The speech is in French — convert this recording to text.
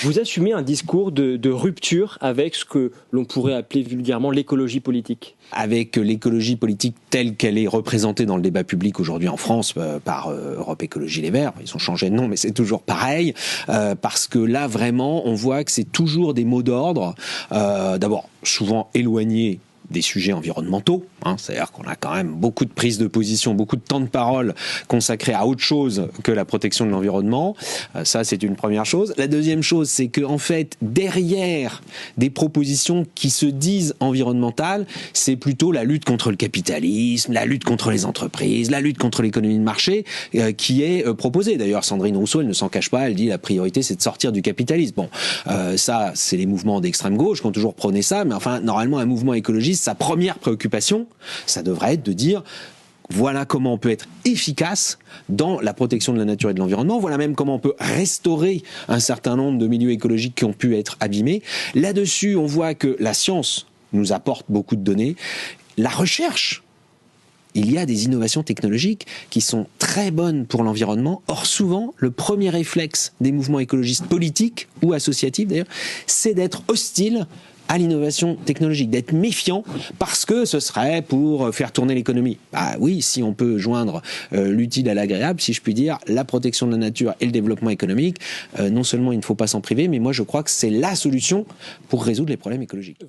Vous assumez un discours de rupture avec ce que l'on pourrait appeler vulgairement l'écologie politique. Avec l'écologie politique telle qu'elle est représentée dans le débat public aujourd'hui en France par Europe Écologie Les Verts, ils ont changé de nom mais c'est toujours pareil, parce que là vraiment on voit que c'est toujours des mots d'ordre, d'abord souvent éloignés des sujets environnementaux, c'est-à-dire qu'on a quand même beaucoup de prises de position, beaucoup de temps de parole consacré à autre chose que la protection de l'environnement. Ça, c'est une première chose. La deuxième chose, c'est que en fait, derrière des propositions qui se disent environnementales, c'est plutôt la lutte contre le capitalisme, la lutte contre les entreprises, la lutte contre l'économie de marché qui est proposée. D'ailleurs, Sandrine Rousseau, elle ne s'en cache pas, elle dit la priorité, c'est de sortir du capitalisme. Bon, ça, c'est les mouvements d'extrême gauche qui ont toujours prôné ça, mais enfin, normalement, un mouvement écologiste, sa première préoccupation, ça devrait être de dire voilà comment on peut être efficace dans la protection de la nature et de l'environnement, voilà même comment on peut restaurer un certain nombre de milieux écologiques qui ont pu être abîmés. Là-dessus, on voit que la science nous apporte beaucoup de données. La recherche, il y a des innovations technologiques qui sont très bonnes pour l'environnement. Or, souvent, le premier réflexe des mouvements écologistes politiques ou associatifs, d'ailleurs, c'est d'être hostile à l'innovation technologique, d'être méfiant parce que ce serait pour faire tourner l'économie. Ah oui, si on peut joindre l'utile à l'agréable, si je puis dire, la protection de la nature et le développement économique, non seulement il ne faut pas s'en priver, mais moi je crois que c'est la solution pour résoudre les problèmes écologiques.